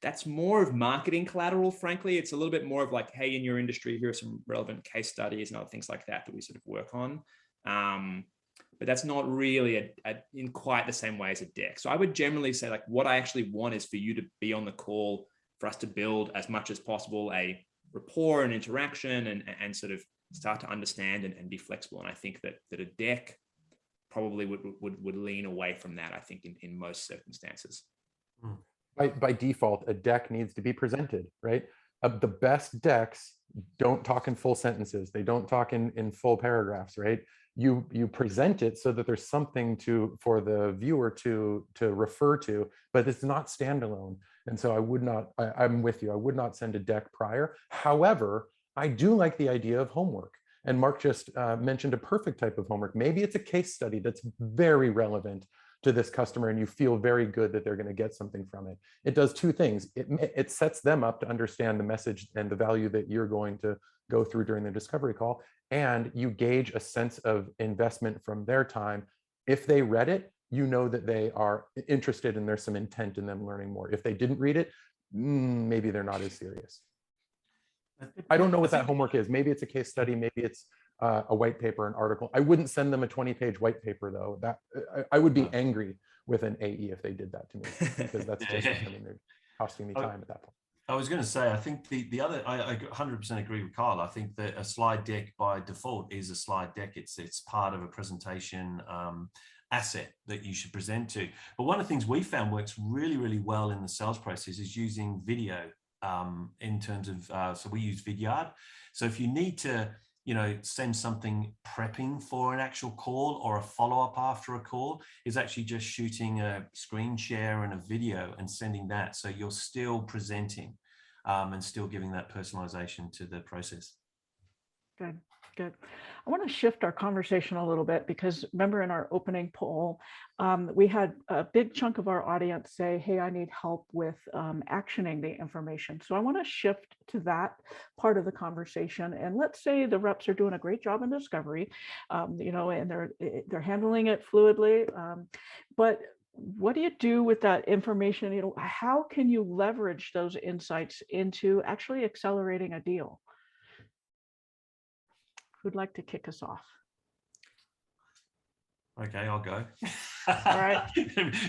That's more of marketing collateral, frankly. It's a little bit more of like, hey, in your industry, here are some relevant case studies and other things like that we sort of work on. But that's not really in quite the same way as a deck. So I would generally say like what I actually want is for you to be on the call, for us to build as much as possible a rapport and interaction and sort of start to understand and be flexible. And I think that a deck probably would lean away from that, I think, in most circumstances. By default, a deck needs to be presented, right? The best decks don't talk in full sentences. They don't talk in full paragraphs, right? You present it so that there's something for the viewer to refer to, but it's not standalone. And so I'm with you. I would not send a deck prior. However, I do like the idea of homework. And Mark just mentioned a perfect type of homework. Maybe it's a case study that's very relevant to this customer and you feel very good that they're going to get something from it. It does two things. It sets them up to understand the message and the value that you're going to go through during the discovery call. And you gauge a sense of investment from their time. If they read it, you know that they are interested and there's some intent in them learning more. If they didn't read it, maybe they're not as serious. I don't know what that homework is. Maybe it's a case study. Maybe it's a white paper, an article. I wouldn't send them a 20-page white paper though. That I would be angry with an AE if they did that to me because that's just, I mean, they're costing me time at that point. I was going to say, I think the other, I 100% agree with Kyle. I think that a slide deck by default is a slide deck. It's part of a presentation asset that you should present to. But one of the things we found works really, really well in the sales process is using video in terms of, so we use Vidyard. So if you need to, send something prepping for an actual call or a follow-up after a call, is actually just shooting a screen share and a video and sending that. So you're still presenting and still giving that personalization to the process. Good, good. I want to shift our conversation a little bit because remember in our opening poll, we had a big chunk of our audience say, hey, I need help with actioning the information. So I want to shift to that part of the conversation. And let's say the reps are doing a great job in discovery, and they're handling it fluidly. But what do you do with that information? How can you leverage those insights into actually accelerating a deal? Who'd like to kick us off? Okay, I'll go. All right.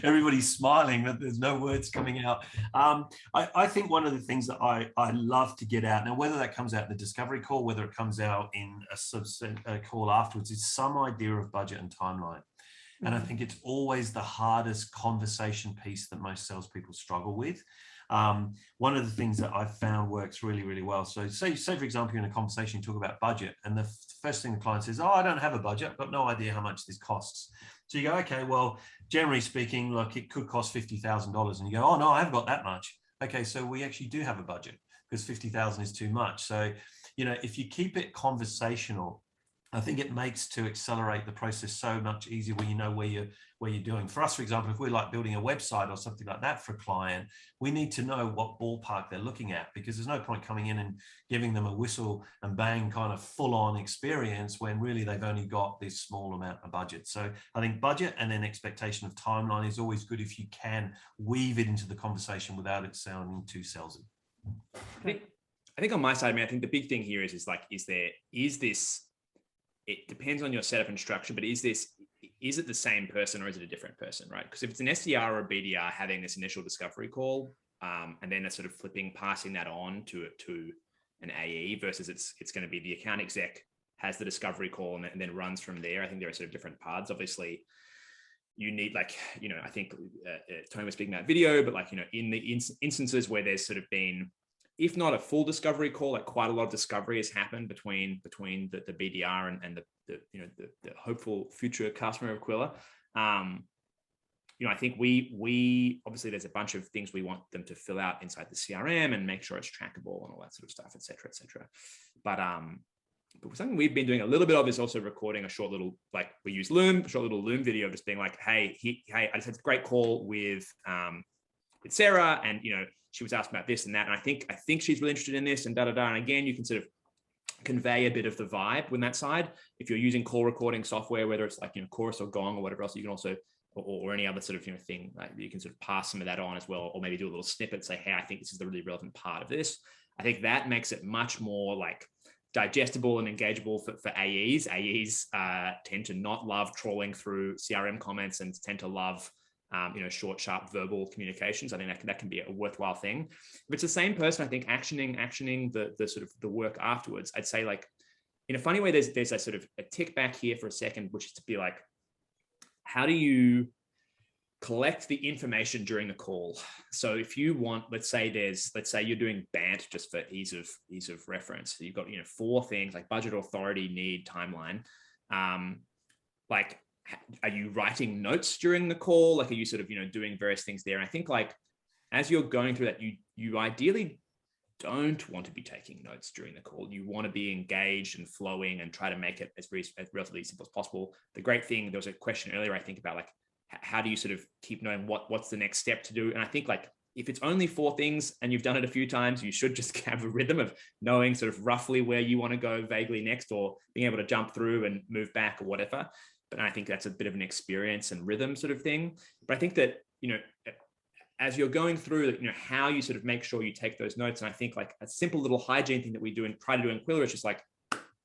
Everybody's smiling, but there's no words coming out. I think one of the things that I love to get out, now whether that comes out in the discovery call, whether it comes out in a subset call afterwards, is some idea of budget and timeline. And I think it's always the hardest conversation piece that most salespeople struggle with. One of the things that I've found works really, really well. So say for example, you're in a conversation, you talk about budget, and the first thing the client says, oh, I don't have a budget. I've got no idea how much this costs. So you go, okay, well, generally speaking, look, it could cost $50,000. And you go, oh, no, I haven't got that much. Okay, so we actually do have a budget because 50,000 is too much. So, if you keep it conversational, I think it makes to accelerate the process so much easier when you know where you're doing. For us, for example, if we're like building a website or something like that for a client, we need to know what ballpark they're looking at, because there's no point coming in and giving them a whistle and bang kind of full-on experience when really they've only got this small amount of budget. So I think budget and then expectation of timeline is always good if you can weave it into the conversation without it sounding too salesy. I think on my side, I think the big thing here is this, it depends on your setup and structure, but is it the same person or is it a different person, right? Because if it's an SDR or a BDR having this initial discovery call, and then it's sort of passing that on to an AE versus it's going to be the account exec has the discovery call and then runs from there. I think there are sort of different paths. Obviously, you need I think Tony was speaking about video, but in the instances where there's sort of been, if not a full discovery call, quite a lot of discovery has happened between the BDR and the hopeful future customer of Qwilr. I think we obviously there's a bunch of things we want them to fill out inside the CRM and make sure it's trackable and all that sort of stuff, et cetera, et cetera. But something we've been doing a little bit of is also recording a short little, we use Loom, a short little Loom video, just being like, hey, I just had a great call with Sarah, and she was asking about this and that, and I think she's really interested in this and da da da. And again, you can sort of convey a bit of the vibe when that side. If you're using call recording software, whether it's Chorus or Gong or whatever else, you can also or any other sort of thing, you can sort of pass some of that on as well, or maybe do a little snippet, say, hey, I think this is the really relevant part of this. I think that makes it much more digestible and engageable for AEs. AEs tend to not love trawling through CRM comments and tend to love short, sharp verbal communications. I think that can be a worthwhile thing. If it's the same person, I think actioning the sort of the work afterwards, I'd say in a funny way, there's a sort of a tick back here for a second, which is to be how do you collect the information during the call? So if you want, let's say you're doing BANT just for ease of reference. So you've got 4 things like budget, authority, need, timeline. Are you writing notes during the call? Are you sort of, doing various things there? And I think as you're going through that, you ideally don't want to be taking notes during the call. You want to be engaged and flowing and try to make it as relatively simple as possible. The great thing, there was a question earlier, I think, about how do you sort of keep knowing what's the next step to do? And I think if it's only 4 things and you've done it a few times, you should just have a rhythm of knowing sort of roughly where you want to go vaguely next, or being able to jump through and move back or whatever. But I think that's a bit of an experience and rhythm sort of thing. But I think that, as you're going through, how you sort of make sure you take those notes. And I think a simple little hygiene thing that we do and try to do in Qwilr is just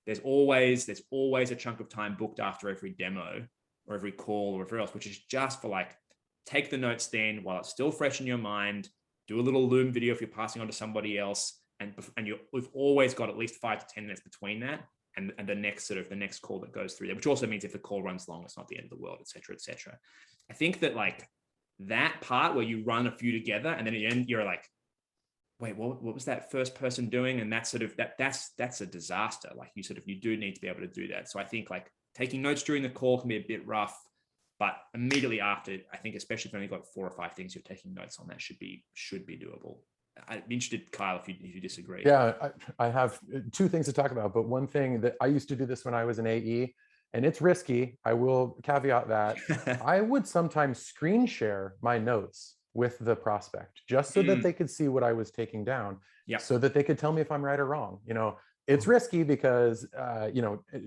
there's always a chunk of time booked after every demo or every call or whatever else, which is just for take the notes then while it's still fresh in your mind, do a little Loom video if you're passing on to somebody else. And we've always got at least 5 to 10 minutes between that and the next call that goes through there, which also means if the call runs long, it's not the end of the world, et cetera, et cetera. I think that like that part where you run a few together and then at the end you're like, wait, what was that first person doing? And that's that's a disaster. Like you do need to be able to do that. So I think like taking notes during the call can be a bit rough, but immediately after, I think especially if you've only got 4 or 5 things you're taking notes on, that should be doable. I'd be interested, Kyle, if you disagree. Yeah, I have 2 things to talk about, but one thing that I used to do this when I was an AE, and it's risky. I will caveat that. I would sometimes screen share my notes with the prospect just so that they could see what I was taking down, so that they could tell me if I'm right or wrong. It's risky because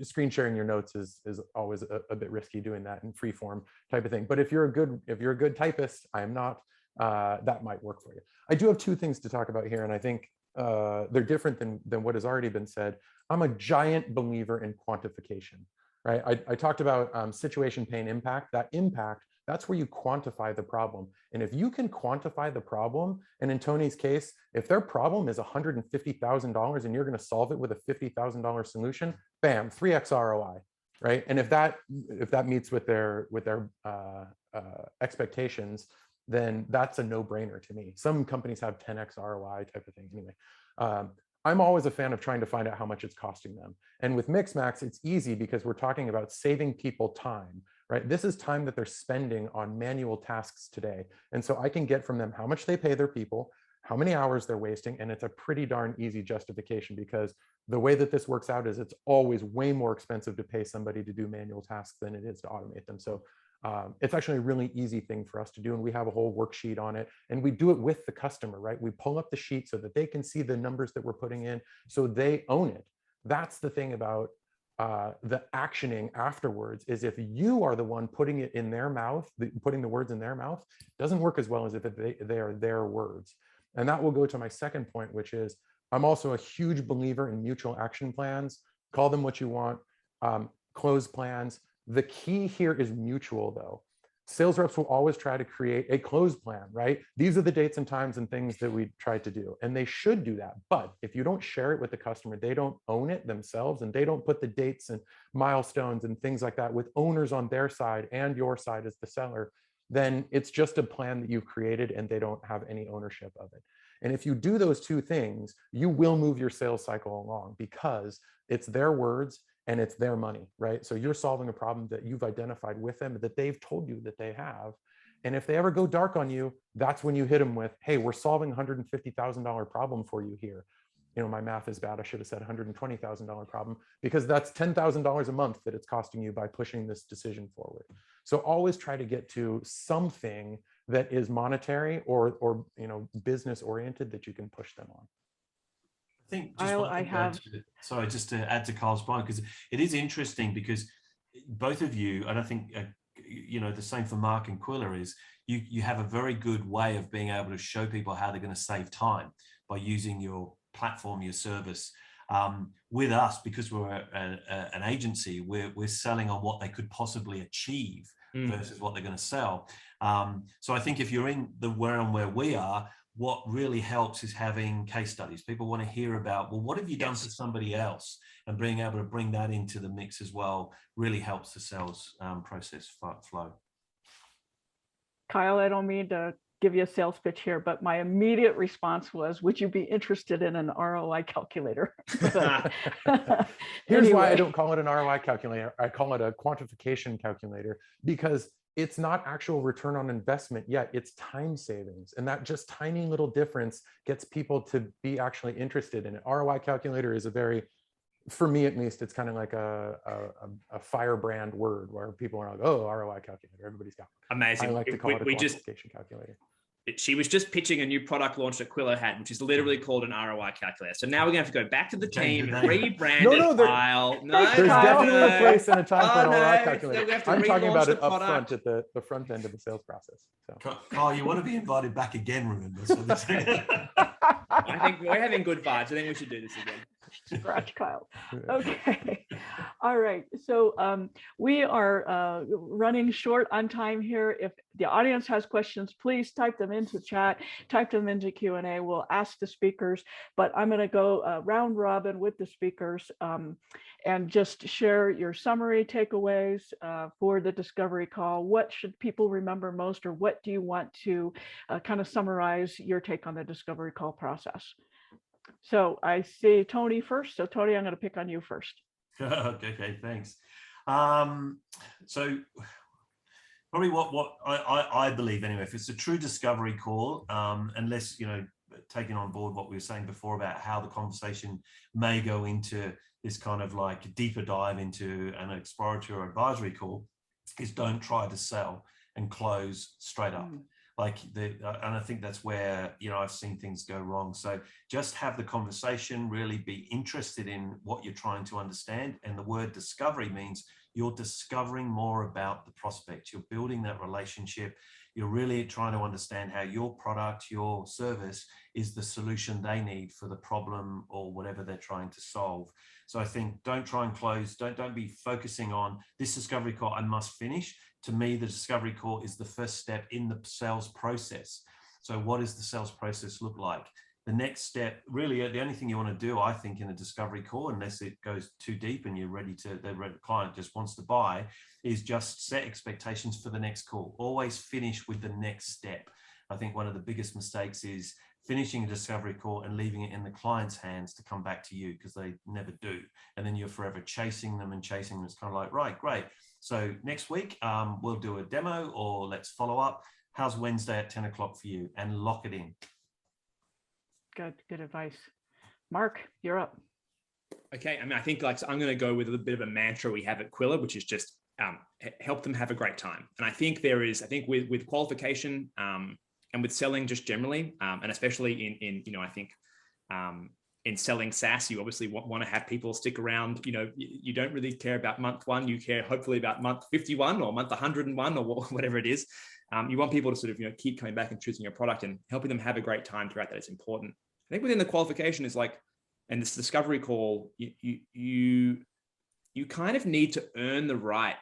screen sharing your notes is always a bit risky doing that in free form type of thing. But if you're a good typist, I am not. That might work for you. I do have 2 things to talk about here, and I think they're different than what has already been said. I'm a giant believer in quantification, right? I talked about situation, pain, impact. That impact, that's where you quantify the problem. And if you can quantify the problem, and in Tony's case, if their problem is $150,000 and you're going to solve it with a $50,000 solution, bam, 3x ROI, right? And if that meets with their expectations, then that's a no-brainer to me. Some companies have 10x ROI type of thing. Anyway, I'm always a fan of trying to find out how much it's costing them. And with Mixmax, it's easy because we're talking about saving people time, right? This is time that they're spending on manual tasks today. And so I can get from them how much they pay their people, how many hours they're wasting, and it's a pretty darn easy justification because the way that this works out is it's always way more expensive to pay somebody to do manual tasks than it is to automate them. So it's actually a really easy thing for us to do. And we have a whole worksheet on it and we do it with the customer, right? We pull up the sheet so that they can see the numbers that we're putting in so they own it. That's the thing about the actioning afterwards is if you are the one putting it in their mouth, putting the words in their mouth, doesn't work as well as if they are their words. And that will go to my second point, which is I'm also a huge believer in mutual action plans. Call them what you want, close plans. The key here is mutual though. Sales reps will always try to create a close plan, right? These are the dates and times and things that we try to do, and they should do that. But if you don't share it with the customer, they don't own it themselves, and they don't put the dates and milestones and things like that with owners on their side and your side as the seller, then it's just a plan that you've created and they don't have any ownership of it. And if you do those 2 things, you will move your sales cycle along because it's their words and it's their money, right? So you're solving a problem that you've identified with them that they've told you that they have. And if they ever go dark on you, that's when you hit them with, hey, we're solving a $150,000 problem for you here. My math is bad. I should have said $120,000 problem because that's $10,000 a month that it's costing you by pushing this decision forward. So always try to get to something that is monetary or business oriented that you can push them on. I think just to add to Kyle's point, because it is interesting because both of you, and I think the same for Mark and Qwilr, is you have a very good way of being able to show people how they're going to save time by using your platform, your service. With us, because we're an agency, we're selling on what they could possibly achieve versus what they're going to sell. So I think if you're in the realm where we are, what really helps is having case studies. People want to hear about, well, what have you done for somebody else? And being able to bring that into the mix as well really helps the sales process flow. Kyle, I don't mean to give you a sales pitch here, but my immediate response was, would you be interested in an ROI calculator? Here's why I don't call it an ROI calculator. I call it a quantification calculator because it's not actual return on investment yet, it's time savings. And that just tiny little difference gets people to be actually interested in it. ROI calculator is a very, for me at least, it's kind of like a firebrand word where people are like, oh, ROI calculator, everybody's got it. Amazing. I like to call it a quantification calculator. She was just pitching a new product launch that Qwilr had, which is literally called an ROI calculator. So now we're going to have to go back to the team and rebrand it. There's definitely a place and a time for an ROI calculator. I'm talking about it up front at the front end of the sales process. So. Kyle, you want to be invited back again, remember? So I think we're having good vibes. I think we should do this again. Scratch Kyle. Okay. All right, so we are running short on time here. If the audience has questions, please type them into chat, type them into Q&A. We'll ask the speakers, but I'm going to go round robin with the speakers and just share your summary takeaways for the discovery call. What should people remember most, or what do you want to kind of summarize your take on the discovery call process? So I see Tony first. So Tony, I'm going to pick on you first. Okay, thanks. So probably what I believe anyway, if it's a true discovery call, unless, you know, taking on board what we were saying before about how the conversation may go into this kind of like deeper dive into an exploratory or advisory call, is don't try to sell and close straight up. And I think that's where, you know, I've seen things go wrong. So just have the conversation, really be interested in what you're trying to understand. And the word discovery means you're discovering more about the prospect. You're building that relationship. You're really trying to understand how your product, your service is the solution they need for the problem or whatever they're trying to solve. So I think don't try and close. Don't be focusing on this discovery call I must finish. To me, the discovery call is the first step in the sales process. So what does the sales process look like? The next step, really, the only thing you want to do, I think, in a discovery call, unless it goes too deep and you're ready to, the client just wants to buy, is just set expectations for the next call. Always finish with the next step. I think one of the biggest mistakes is finishing a discovery call and leaving it in the client's hands to come back to you, because they never do. And then you're forever chasing them and chasing them. It's kind of like, right, great. So next week, we'll do a demo, or let's follow up. How's Wednesday at 10 o'clock for you? And lock it in. Good advice. Mark, you're up. Okay, I mean, I think like, so I'm going to go with a bit of a mantra we have at Qwilr, which is just help them have a great time. And I think with qualification and with selling just generally, and especially in you know, I think in selling SaaS, you obviously want to have people stick around. You know, you don't really care about month 1. You care hopefully about month 51 or month 101 or whatever it is. You want people to sort of, you know, keep coming back and choosing your product, and helping them have a great time throughout that is important. I think within the qualification is like, and this discovery call, you kind of need to earn the right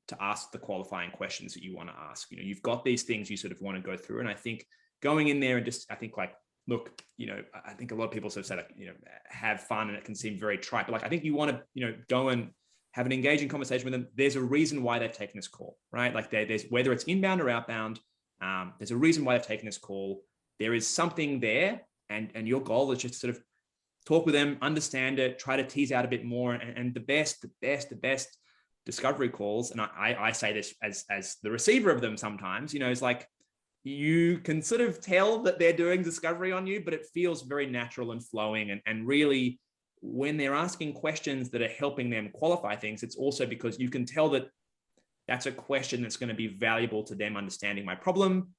to ask the qualifying questions that you want to ask. You know, you've got these things you sort of want to go through. And I think going in there and just, I think like, look, you know, I think a lot of people sort of say, like, you know, have fun, and it can seem very trite, but like, I think you want to, you know, go and have an engaging conversation with them. There's a reason why they've taken this call, right? Like there's, whether it's inbound or outbound, there's a reason why they've taken this call. There is something there, and your goal is just to sort of talk with them, understand it, try to tease out a bit more. And the best discovery calls, and I say this as the receiver of them sometimes, you know, is like, you can sort of tell that they're doing discovery on you, but it feels very natural and flowing. And really, when they're asking questions that are helping them qualify things, it's also because you can tell that that's a question that's going to be valuable to them understanding my problem,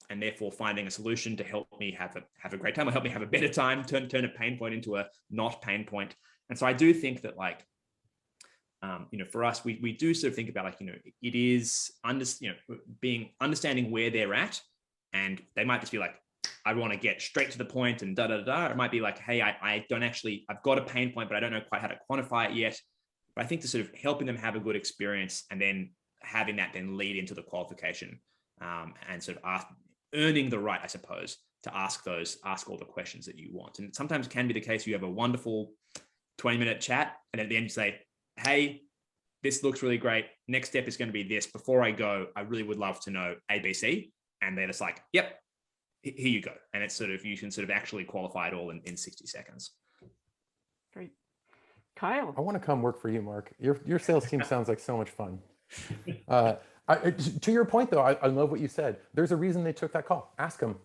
and therefore finding a solution to help me have a great time, or help me have a better time, turn a pain point into a not pain point. And so I do think that, like, you know, for us, we do sort of think about, like, you know, it is understanding where they're at, and they might just be like, I want to get straight to the point and It might be like, hey, I've got a pain point, but I don't know quite how to quantify it yet. But I think to sort of helping them have a good experience, and then having that then lead into the qualification, and sort of earning the right, I suppose, to ask all the questions that you want. And it sometimes can be the case you have a wonderful 20-minute chat, and at the end you say, hey, this looks really great. Next step is going to be this. Before I go, I really would love to know ABC. And they're just like, yep, here you go. And it's sort of, you can sort of actually qualify it all in 60 seconds. Great. Kyle. I want to come work for you, Mark. Your sales team sounds like so much fun. To your point, though, I love what you said. There's a reason they took that call. Ask them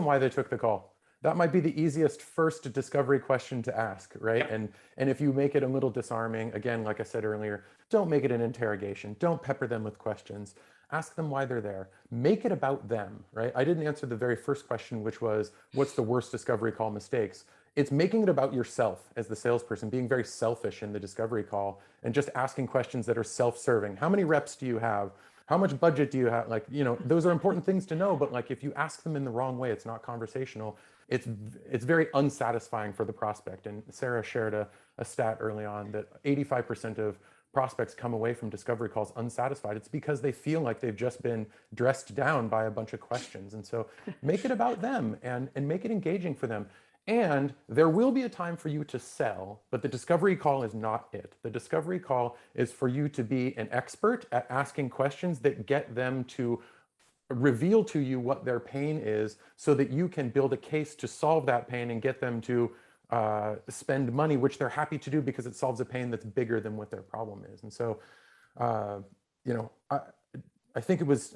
why they took the call. That might be the easiest first discovery question to ask, right? Yep. And if you make it a little disarming, again, like I said earlier, don't make it an interrogation. Don't pepper them with questions. Ask them why they're there. Make it about them, right? I didn't answer the very first question, which was, what's the worst discovery call mistakes? It's making it about yourself as the salesperson, being very selfish in the discovery call, and just asking questions that are self-serving. How many reps do you have? How much budget do you have? Like, you know, those are important things to know, but like, if you ask them in the wrong way, it's not conversational. it's very unsatisfying for the prospect. And Sarah shared a stat early on that 85% of prospects come away from discovery calls unsatisfied. It's because they feel like they've just been dressed down by a bunch of questions. And so make it about them and make it engaging for them. And there will be a time for you to sell, but the discovery call is not it. The discovery call is for you to be an expert at asking questions that get them to reveal to you what their pain is so that you can build a case to solve that pain and get them to spend money, which they're happy to do because it solves a pain that's bigger than what their problem is. And so, you know, I think it was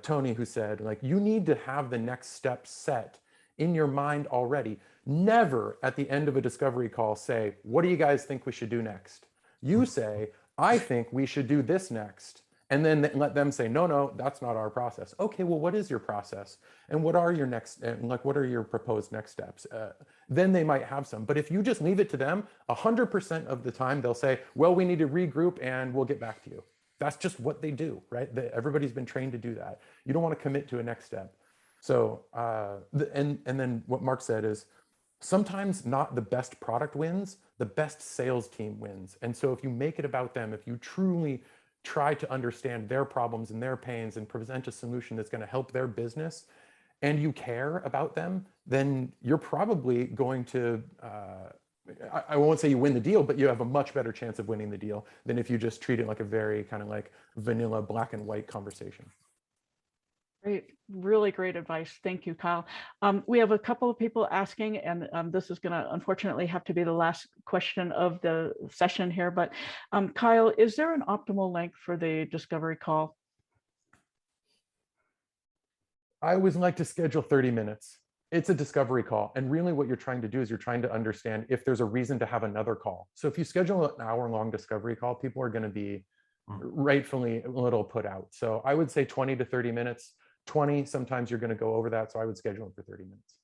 Tony who said, like, you need to have the next step set in your mind already. Never at the end of a discovery call say, what do you guys think we should do next? You say, I think we should do this next. And then let them say, no, that's not our process. Okay, well, what is your process? And what are your next, and like, what are your proposed next steps? Then they might have some. But if you just leave it to them, 100% of the time, they'll say, well, we need to regroup and we'll get back to you. That's just what they do, right? Everybody's been trained to do that. You don't want to commit to a next step. So, and then what Mark said is, sometimes not the best product wins, the best sales team wins. And so if you make it about them, if you truly try to understand their problems and their pains and present a solution that's going to help their business, and you care about them, then you're probably going to, I won't say you win the deal, but you have a much better chance of winning the deal than if you just treat it like a very kind of like vanilla black and white conversation. Great, really great advice. Thank you, Kyle. We have a couple of people asking, and this is going to unfortunately have to be the last question of the session here, but Kyle, is there an optimal length for the discovery call? I always like to schedule 30 minutes. It's a discovery call. And really what you're trying to do is you're trying to understand if there's a reason to have another call. So if you schedule an hour-long discovery call, people are going to be rightfully a little put out. So I would say 20 to 30 minutes. 20, sometimes you're going to go over that. So I would schedule it for 30 minutes.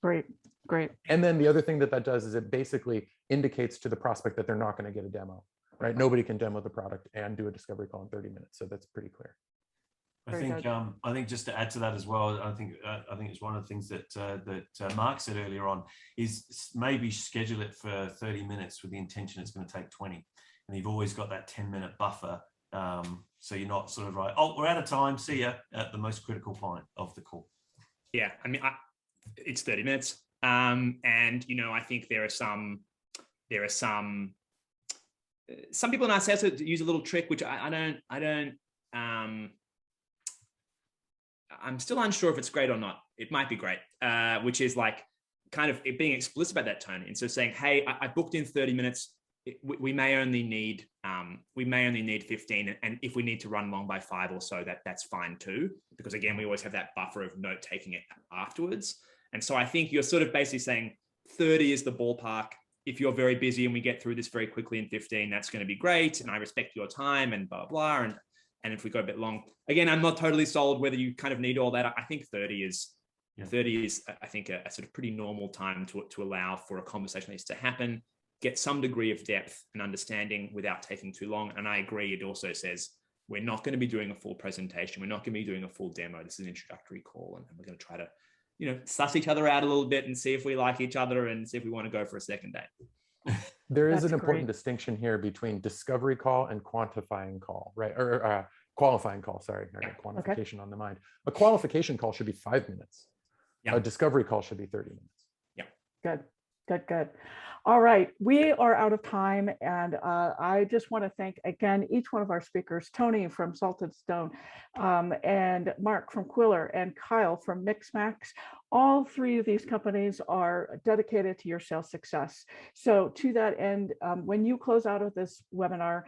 Great, great. And then the other thing that does is it basically indicates to the prospect that they're not going to get a demo, right? Nobody can demo the product and do a discovery call in 30 minutes. So that's pretty clear. I think just to add to that as well, I think it's one of the things that Mark said earlier on is maybe schedule it for 30 minutes with the intention it's going to take 20, and you've always got that 10-minute buffer, so you're not sort of like, oh, we're out of time, see ya, at the most critical point of the call. Yeah, I mean, it's 30 minutes, and you know, I think there are some people in our sales that use a little trick, which I'm still unsure if it's great or not. It might be great, which is like kind of being explicit about that tone. And so saying, hey, I booked in 30 minutes. We may only need 15. And if we need to run long by 5 or so, that's fine too. Because again, we always have that buffer of note taking it afterwards. And so I think you're sort of basically saying 30 is the ballpark. If you're very busy and we get through this very quickly in 15, that's going to be great. And I respect your time and blah, blah, blah. And if we go a bit long, again, I'm not totally sold whether you kind of need all that. I think 30 is, I think, a sort of pretty normal time to allow for a conversation like this to happen, get some degree of depth and understanding without taking too long. And I agree. It also says, we're not going to be doing a full presentation. We're not going to be doing a full demo. This is an introductory call. And we're going to try to, you know, suss each other out a little bit and see if we like each other and see if we want to go for a second date. There is an important distinction here between discovery call and quantifying call, right? Or qualifying call, sorry, I got quantification on the mind. A qualification call should be 5 minutes. Yeah. A discovery call should be 30 minutes. Yeah. Good. All right, we are out of time, and I just want to thank again each one of our speakers, Tony from Salted Stone, and Mark from Qwilr, and Kyle from Mixmax. All 3 of these companies are dedicated to your sales success. So to that end, when you close out of this webinar,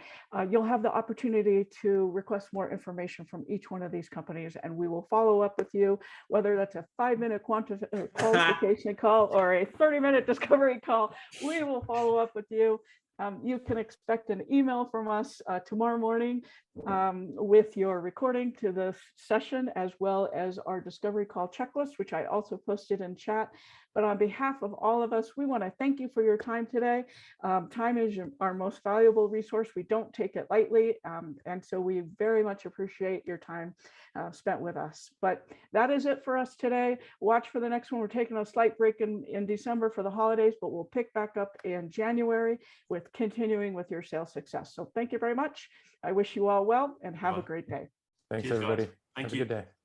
you'll have the opportunity to request more information from each one of these companies, and we will follow up with you, whether that's a 5-minute qualification call or a 30-minute discovery call. We will follow up with you. You can expect an email from us tomorrow morning with your recording to the session, as well as our discovery call checklist, which I also posted in chat. But on behalf of all of us, we want to thank you for your time today. Time is our most valuable resource. We don't take it lightly. And so we very much appreciate your time spent with us. But that is it for us today. Watch for the next one. We're taking a slight break in December for the holidays, but we'll pick back up in January with continuing with your sales success. So thank you very much. I wish you all well and have a great day. Thanks, Cheers, guys. everybody. Thank Have you. a good day.